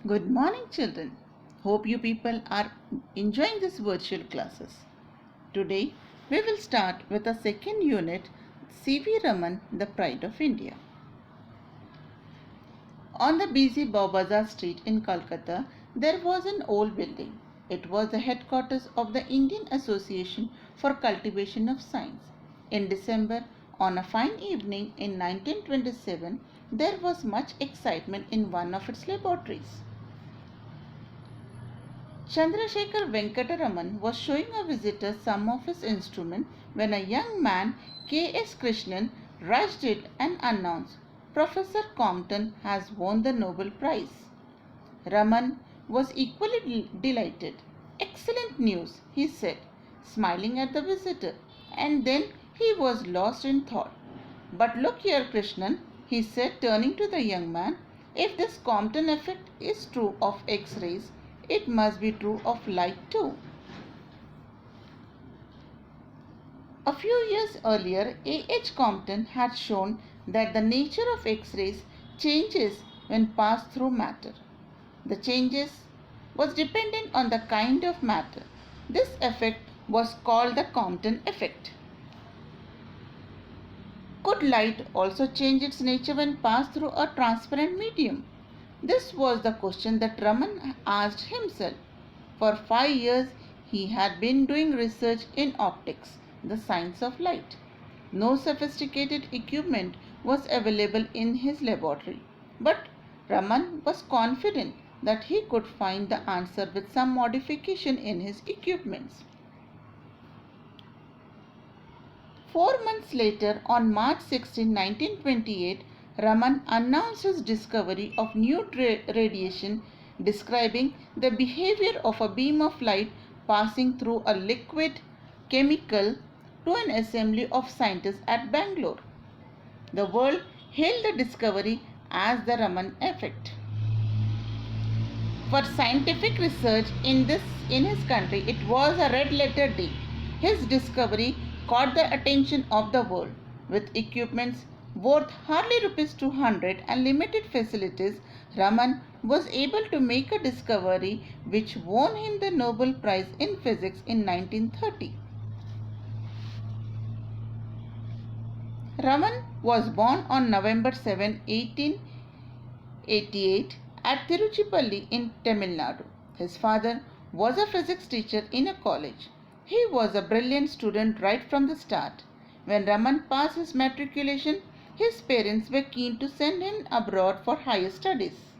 Good morning, children. Hope you people are enjoying this virtual classes. Today, we will start with the second unit, C.V. Raman, the Pride of India. On the busy Bawbazar Street in Calcutta, there was an old building. It was the headquarters of the Indian Association for Cultivation of Science. In December, on a fine evening in 1927, there was much excitement in one of its laboratories. Chandrasekhar Venkataraman was showing a visitor some of his instruments when a young man, K.S. Krishnan, rushed in and announced, "Professor Compton has won the Nobel Prize." Raman was equally delighted. "Excellent news," he said, smiling at the visitor, and then he was lost in thought. "But look here, Krishnan," he said, turning to the young man, "if this Compton effect is true of X-rays, it must be true of light too." A few years earlier, A. H. Compton had shown that the nature of X-rays changes when passed through matter. The changes was dependent on the kind of matter. This effect was called the Compton effect. Could light also change its nature when passed through a transparent medium? This was the question that Raman asked himself. For 5 years he had been doing research in optics, the science of light. No sophisticated equipment was available in his laboratory, but Raman was confident that he could find the answer with some modification in his equipments. 4 months later, on March 16, 1928, Raman announced his discovery of new radiation, describing the behavior of a beam of light passing through a liquid chemical to an assembly of scientists at Bangalore. The world hailed the discovery as the Raman effect. For scientific research in his country, it was a red letter day. His discovery caught the attention of the world. With equipments worth hardly rupees 200 and limited facilities, Raman was able to make a discovery which won him the Nobel Prize in Physics in 1930. Raman was born on November 7, 1888 at Tiruchirappalli in Tamil Nadu. His father was a physics teacher in a college. He was a brilliant student right from the start. When Raman passed his matriculation, his parents were keen to send him abroad for higher studies.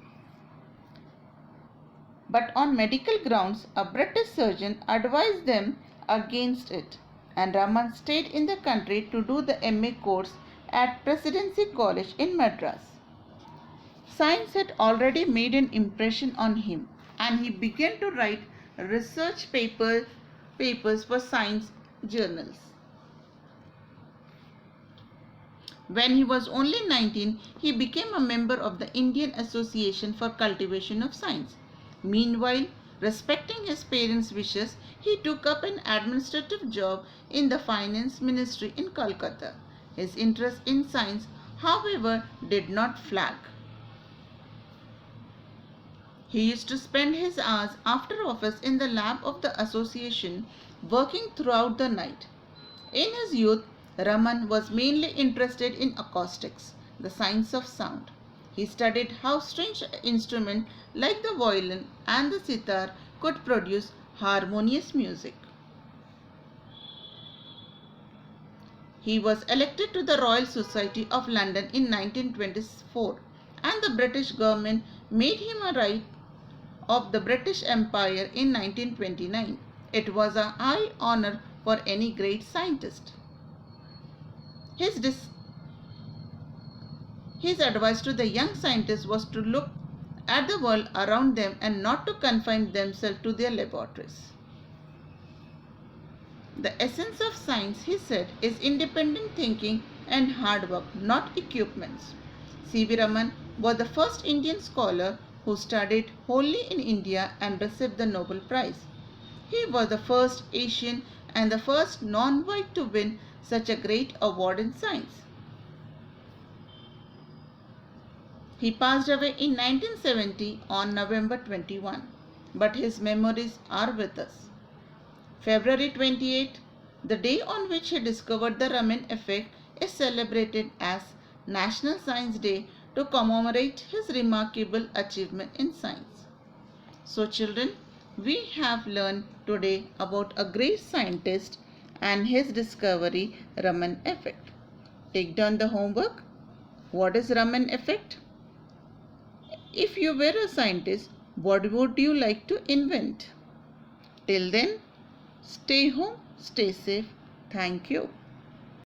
But on medical grounds, a British surgeon advised them against it, and Raman stayed in the country to do the MA course at Presidency College in Madras. Science had already made an impression on him, and he began to write research papers for science journals. When he was only 19, he became a member of the Indian Association for Cultivation of Science. Meanwhile, respecting his parents' wishes, he took up an administrative job in the finance ministry in Calcutta. His interest in science, however, did not flag. He used to spend his hours after office in the lab of the association, working throughout the night. In his youth, Raman was mainly interested in acoustics, the science of sound. He studied how strange instruments like the violin and the sitar could produce harmonious music. He was elected to the Royal Society of London in 1924, and the British government made him a Knight of the British Empire in 1929. It was a high honor for any great scientist. His advice to the young scientists was to look at the world around them and not to confine themselves to their laboratories. The essence of science, he said, is independent thinking and hard work, not equipments. C.V. Raman was the first Indian scholar who studied wholly in India and received the Nobel Prize. He was the first Asian and the first non-white to win such a great award in science. He passed away in 1970 on November 21, but his memories are with us. February 28, the day on which he discovered the Raman effect, is celebrated as National Science Day to commemorate his remarkable achievement in science. So children, we have learned today about a great scientist and his discovery, Raman effect. Take down the homework. What is Raman effect? If you were a scientist, what would you like to invent? Till then, stay home, stay safe. Thank you.